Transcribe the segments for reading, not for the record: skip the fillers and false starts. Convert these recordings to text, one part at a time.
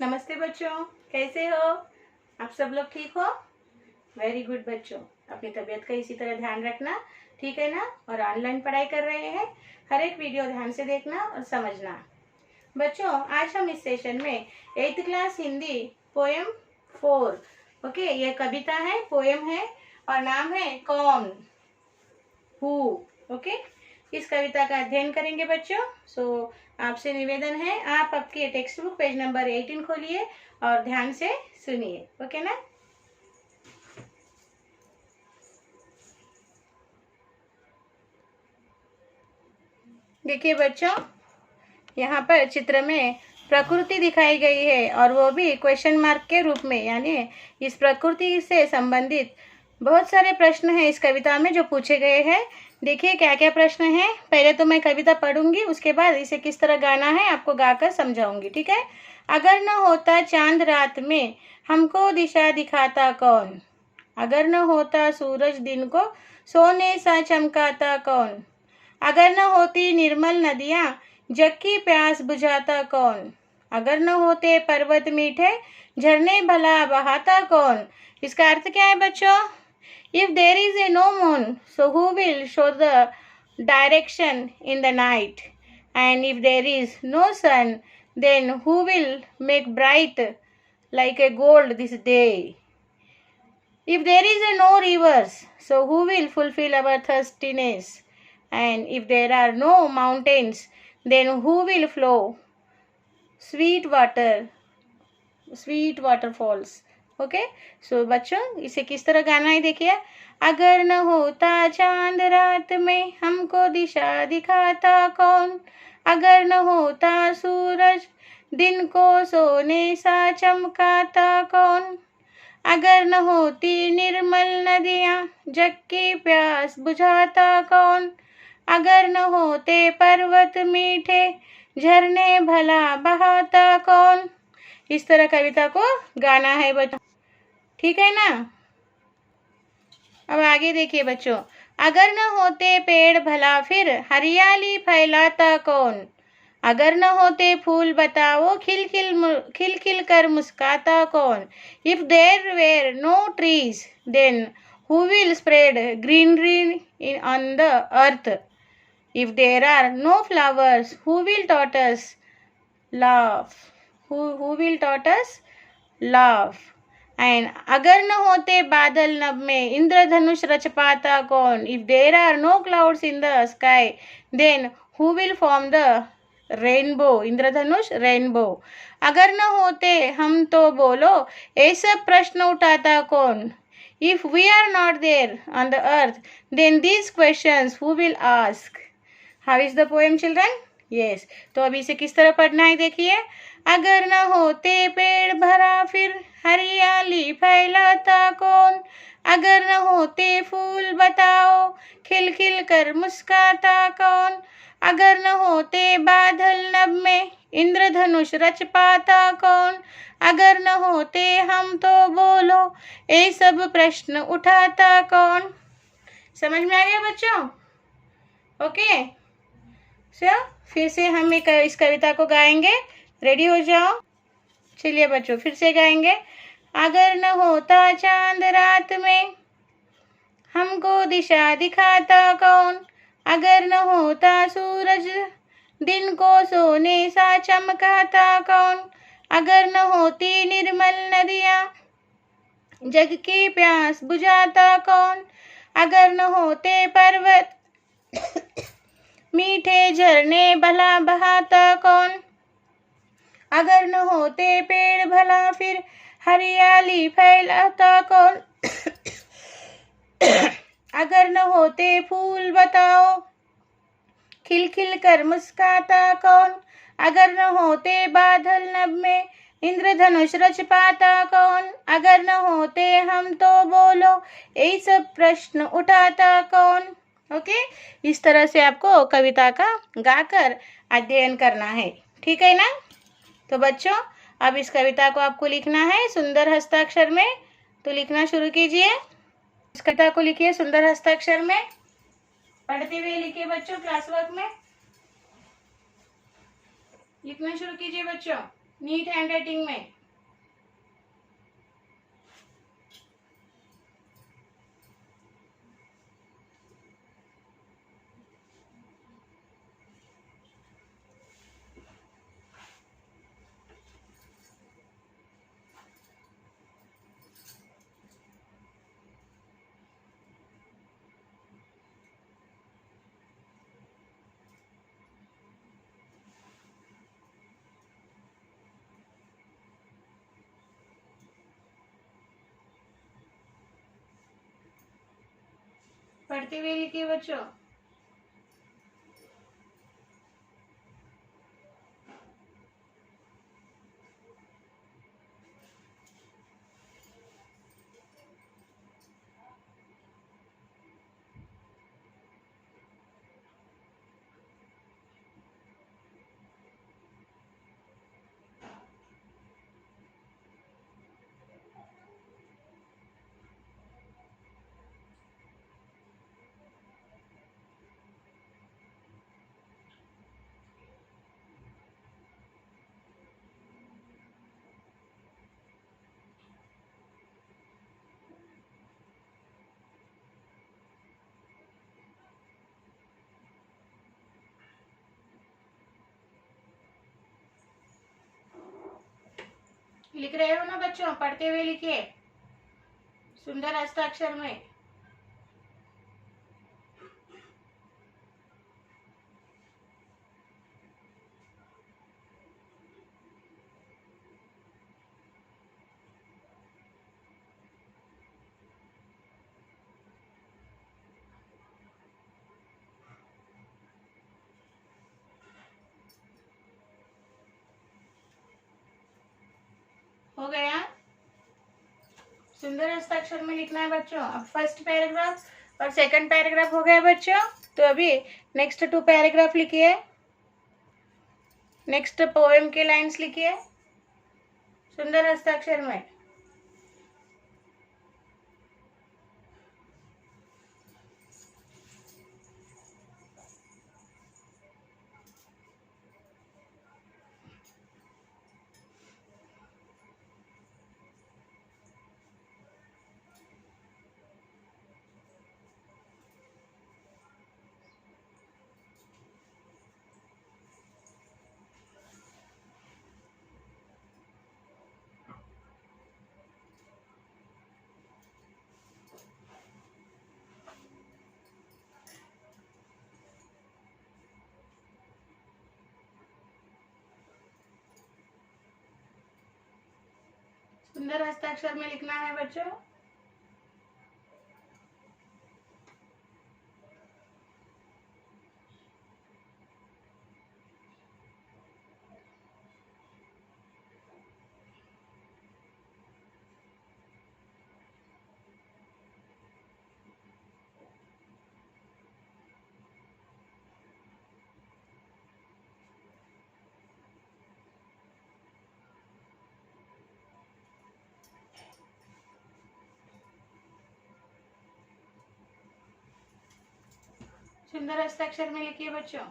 नमस्ते बच्चों, कैसे हो आप सब लोग? ठीक हो? वेरी गुड बच्चों, अपनी तबीयत का इसी तरह ध्यान रखना, ठीक है ना? और ऑनलाइन पढ़ाई कर रहे हैं, हर एक वीडियो ध्यान से देखना और समझना। बच्चों, आज हम इस सेशन में 8th class Hindi poem 4, okay, ये कविता है, पोएम है और नाम है कौन, हु, ओके। इस कविता का अध्ययन करेंगे बच्चों। सो आपसे निवेदन है, आप आपके टेक्स्ट बुक पेज नंबर 18 खोलिए और ध्यान से सुनिए, ओके ना? देखिए बच्चों, यहाँ पर चित्र में प्रकृति दिखाई गई है और वो भी क्वेश्चन मार्क के रूप में, यानी इस प्रकृति से संबंधित बहुत सारे प्रश्न हैं इस कविता में जो पूछे गए हैं। देखिए क्या क्या प्रश्न हैं। पहले तो मैं कविता पढ़ूंगी, उसके बाद इसे किस तरह गाना है आपको गाकर समझाऊंगी, ठीक है? अगर न होता चांद रात में हमको दिशा दिखाता कौन, अगर न होता सूरज दिन को सोने सा चमकाता कौन, अगर न होती निर्मल नदियाँ जग की प्यास बुझाता कौन, अगर न होते पर्वत मीठे झरने भला बहाता कौन। इसका अर्थ क्या है बच्चों? If there is a no moon, so who will show the direction in the night? And if there is no sun, then who will make bright like a gold this day? If there is a no rivers, so who will fulfill our thirstiness? And if there are no mountains, then who will flow sweet waterfalls? Okay, so बच्चों इसे किस तरह गाना है देखिए। अगर न होता चांद रात में हमको दिशा दिखाता कौन, अगर न होता सूरज दिन को सोने सा चमकाता कौन, अगर न होती निर्मल नदियाँ जग की प्यास बुझाता कौन, अगर न होते पर्वत मीठे झरने भला बहाता कौन। इस तरह कविता को गाना है बच्चों, ठीक है ना? अब आगे देखिए बच्चों, अगर न होते पेड़ भला फिर हरियाली फैलाता कौन, अगर न होते फूल बताओ खिल खिल कर मुस्काता कौन। If there were no trees, then who will spread greenery in on the earth. If there are no flowers, who will taught us love, who will taught us love। And अगर न होते बादल नभ में इंद्रधनुष रच पाता कौन। If there are no clouds in the sky, then who will form the rainbow, इंद्रधनुष रेनबो। अगर न होते हम तो बोलो ऐसा प्रश्न उठाता कौन। If we are not there on the earth, then these questions who will ask. How is the poem children? Yes, तो अभी इसे किस तरह पढ़ना है देखिए। अगर न होते पेड़ भरा फिर हरियाली फैलाता कौन, अगर न होते फूल बताओ खिल खिल कर मुस्काता कौन, अगर न होते बादल नभ में इंद्रधनुष रच पाता कौन, अगर न होते हम तो बोलो ये सब प्रश्न उठाता कौन। समझ में आ गया बच्चों? ओके, सो फिर से हम इस कविता को गाएंगे, रेडी हो जाओ। चलिए बच्चों फिर से गाएंगे। अगर न होता चांद रात में हमको दिशा दिखाता कौन, अगर न होता सूरज दिन को सोने सा चमकाता कौन, अगर न होती निर्मल नदियाँ जग की प्यास बुझाता कौन, अगर न होते पर्वत मीठे झरने भला बहाता कौन, अगर न होते पेड़ भला फिर हरियाली फैलाता कौन, अगर न होते फूल बताओ खिल खिल कर मुस्काता कौन, अगर न होते बादल नभ में इंद्रधनुष रच पाता कौन, अगर न होते हम तो बोलो यही सब प्रश्न उठाता कौन। ओके, इस तरह से आपको कविता का गाकर अध्ययन करना है, ठीक है ना? तो बच्चों अब इस कविता को आपको लिखना है सुंदर हस्ताक्षर में, तो लिखना शुरू कीजिए। इस कविता को लिखिए सुंदर हस्ताक्षर में, पढ़ते हुए लिखिए बच्चों, क्लास वर्क में लिखना शुरू कीजिए बच्चों। नीट हैंडराइटिंग में। पढ़ते हुए लिखिए बच्चों। लिख रहे हो ना बच्चों? पढ़ते हुए लिखिए सुंदर हस्ताक्षर में। हो गया? सुंदर हस्ताक्षर में लिखना है बच्चों। अब फर्स्ट पैराग्राफ और सेकंड पैराग्राफ हो गया बच्चों। तो अभी नेक्स्ट 2 पैराग्राफ लिखिए। नेक्स्ट पोएम के लाइंस लिखिए सुंदर हस्ताक्षर में। सुंदर हस्ताक्षर में लिखना है बच्चों। सुंदर हस्ताक्षर में लिखिए बच्चों।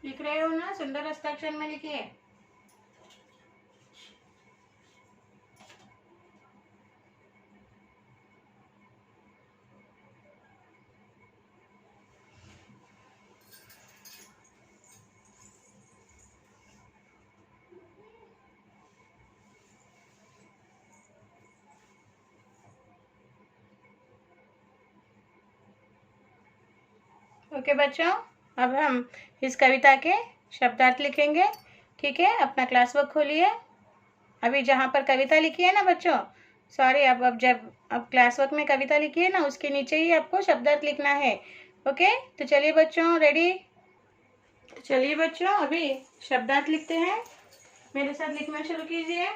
लिख रहे हो ना? सुंदर हस्ताक्षर में लिखिए। ओके बच्चों, अब हम इस कविता के शब्दार्थ लिखेंगे। ठीक है, अपना क्लास वर्क खोलिए। अभी जहाँ पर कविता लिखी है ना बच्चों, सॉरी, अब जब अब क्लास वर्क में कविता लिखी है ना, उसके नीचे ही आपको शब्दार्थ लिखना है। ओके, तो चलिए बच्चों, रेडी? तो चलिए बच्चों, अभी शब्दार्थ लिखते हैं। मेरे साथ लिखना शुरू कीजिए।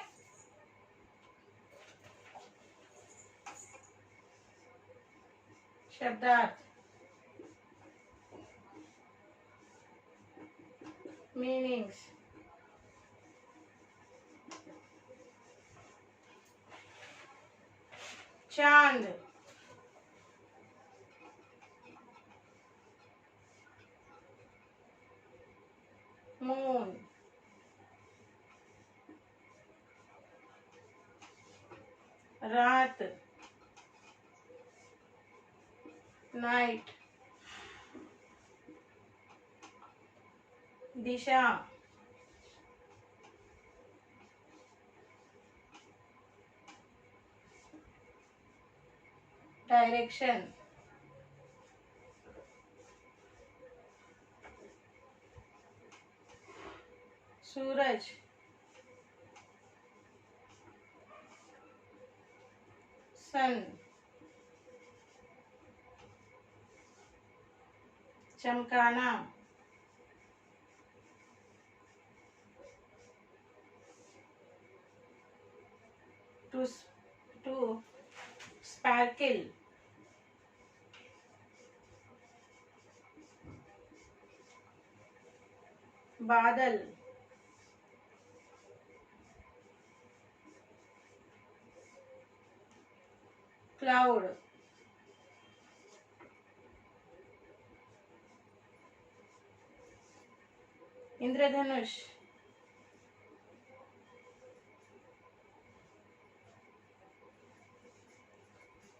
शब्दार्थ, मीनिंग्स, चांद, मून, रात, नाइट, दिशा, डायरेक्शन, सूरज, सन, चमकाना, टू टू स्पार्किल, बादल, क्लाउड, इंद्रधनुष,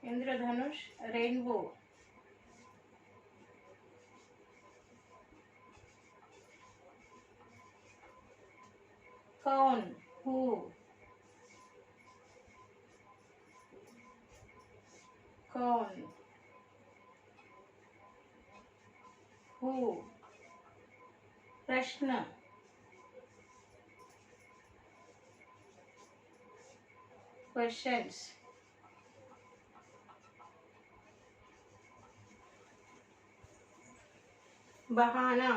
इंद्रधनुष, रेनबो, कौन, हु, कौन, हु, प्रश्न, क्वेश्चंस, बहाना,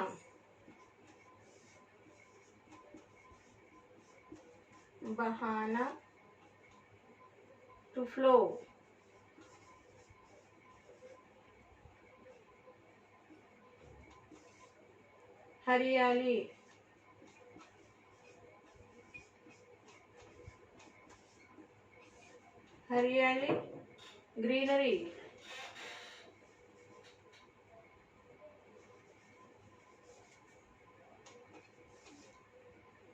बहाना, टू फ्लो, हरियाली, हरियाली, ग्रीनरी,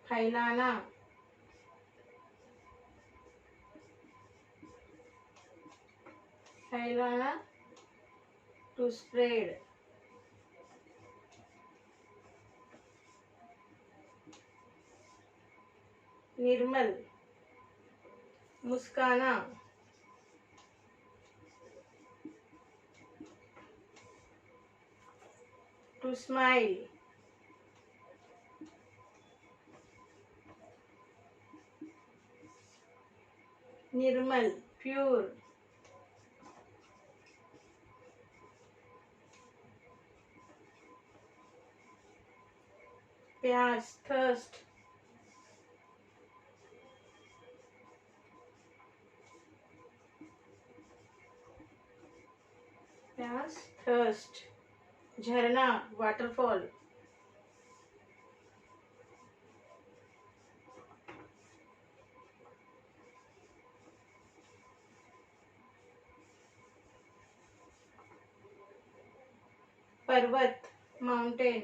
फैलाना, फैलाना, to spread, Nirmal, मुस्काना, to smile, निर्मल, प्योर, प्यास, थर्स्ट, प्यास, थर्स्ट, झरना, वाटरफॉल, पर्वत, माउंटेन,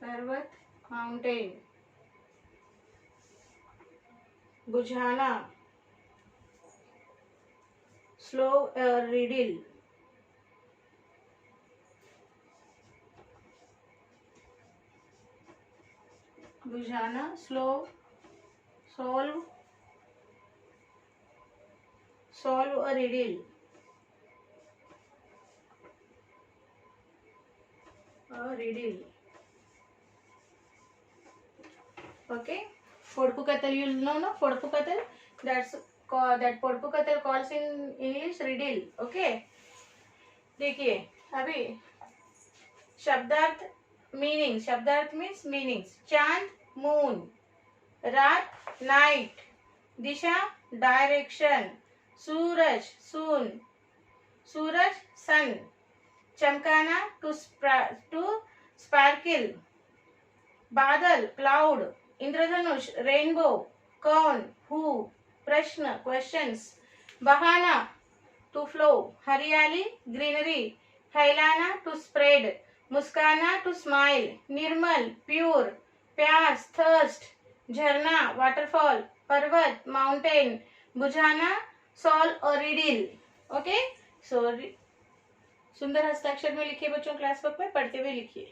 पर्वत, माउंटेन, बुझाना, स्लो रीडिल, बुझाना, slow, solve, solve a riddle, riddle. Okay, Podpukatal, you know, no Podpukatal. That's called, that Podpukatal calls in English riddle. Okay, देखिए अभी शब्दार्थ मीनिंग, शब्दार्थ मीन्स मीनिंग्स. चांद मून, रात नाइट, दिशा डायरेक्शन, सूरज सून, सूरज सन, चमकाना टू स्पार्किल, बादल क्लाउड, इंद्रधनुष रेनबो, कौन हु, प्रश्न क्वेश्चंस, बहाना टू फ्लो, हरियाली ग्रीनरी, फैलाना टू स्प्रेड, मुस्काना टू स्माइल, निर्मल प्योर, प्यास थर्स्ट, झरना वाटरफॉल, पर्वत माउंटेन, बुझाना सॉल्व और रिडिल. ओके, सो सुंदर हस्ताक्षर में लिखिए बच्चों, क्लास बुक में पढ़ते हुए लिखिए.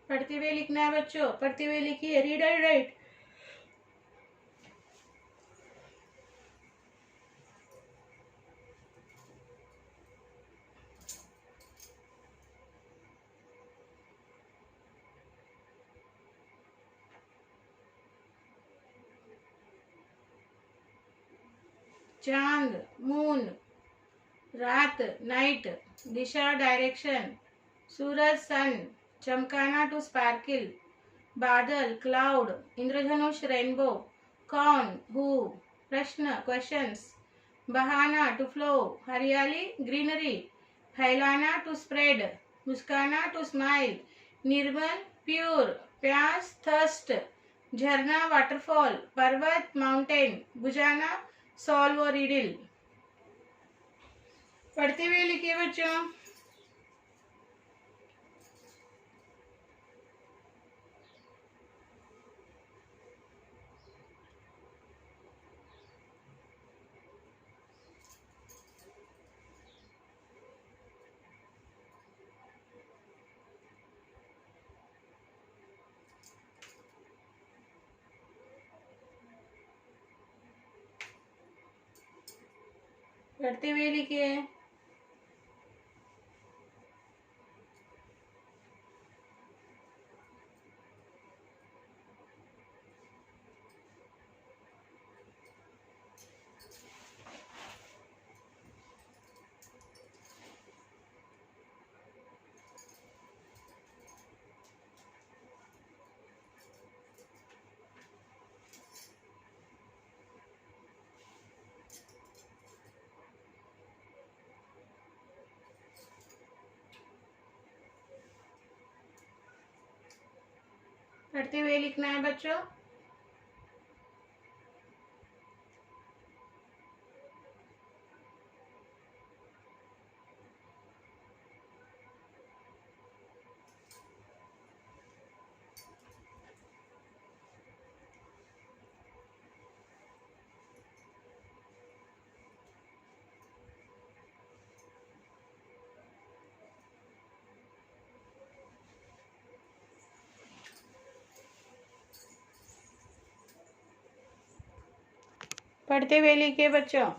पढ़ते हुए लिखना है बच्चों, पढ़ते हुए लिखिए. Read and write. चांद मून, रात नाइट, दिशा डायरेक्शन, सूरज सन, चमकाना टू स्पार्किल, बादल क्लाउड, इंद्रधनुष रेनबो, कौन हु, प्रश्न क्वेश्चंस, बहाना टू फ्लो, हरियाली ग्रीनरी, फैलाना टू स्प्रेड, मुस्काना टू स्माइल, निर्मल प्योर, प्यास थर्स्ट, झरना वाटरफॉल, पर्वत माउंटेन, बुझाना सॉल्व और रिडिल. पढ़ते हुए लिखिए बच्चों. पढ़ते हुए लिखिए. पढ़ते हुए लिखना है बच्चों. पढ़ते हुए लिखिए बच्चों.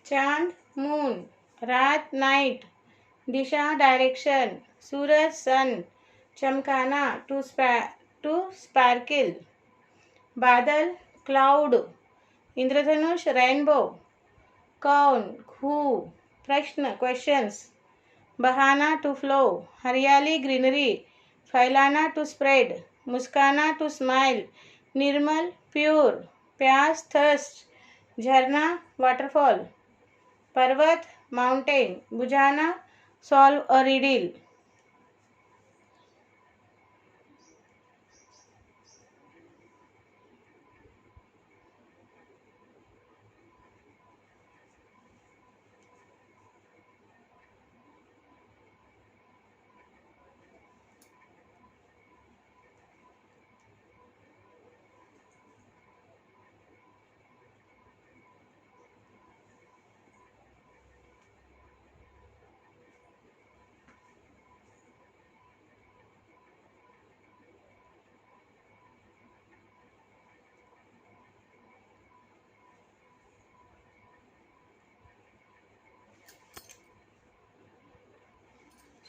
चांद मून, रात नाइट, दिशा डायरेक्शन, सूरज सन, चमकाना टू स्पार्किल, बादल क्लाउड, इंद्रधनुष रेनबो, कौन हु, प्रश्न क्वेश्चंस, बहाना टू फ्लो, हरियाली ग्रीनरी, फैलाना टू स्प्रेड, मुस्काना टू स्माइल, निर्मल प्योर, प्यास थर्स्ट, झरना वाटरफॉल, पर्वत माउंटेन, बुझाना सॉल्व और रिडिल.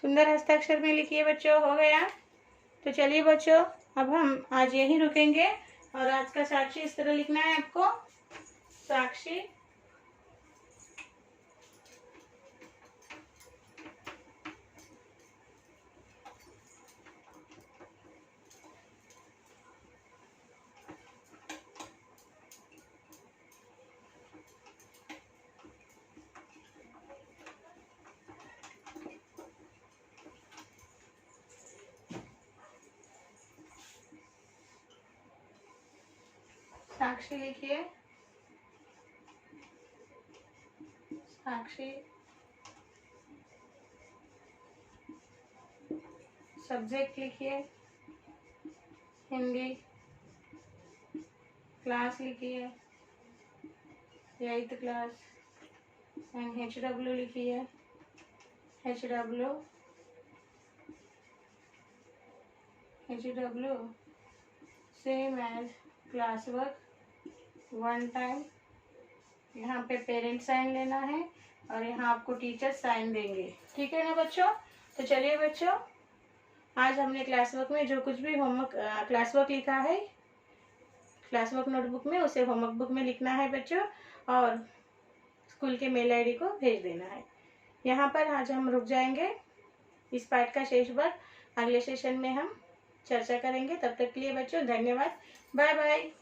सुंदर हस्ताक्षर में लिखिए बच्चों। हो गया? तो चलिए बच्चों, अब हम आज यहीं रुकेंगे और आज का साक्षी इस तरह लिखना है आपको। साक्षी साक्षी लिखिए। साक्षी सब्जेक्ट लिखिए, हिंदी। क्लास लिखिए, 8th क्लास। एंड HW लिखिए, HW same as class work, 1 time. यहाँ पे पेरेंट साइन लेना है और यहाँ आपको टीचर साइन देंगे। ठीक है ना बच्चों? तो चलिए बच्चों, आज हमने क्लास वर्क में जो कुछ भी होमवर्क क्लास वर्क लिखा है क्लास वर्क नोटबुक में, उसे होमवर्क बुक में लिखना है बच्चों और स्कूल के मेल ID को भेज देना है। यहाँ पर आज हम रुक जाएंगे। इस पाठ का शेष भाग अगले सेशन में हम चर्चा करेंगे। तब तक के लिए बच्चों धन्यवाद। Bye bye.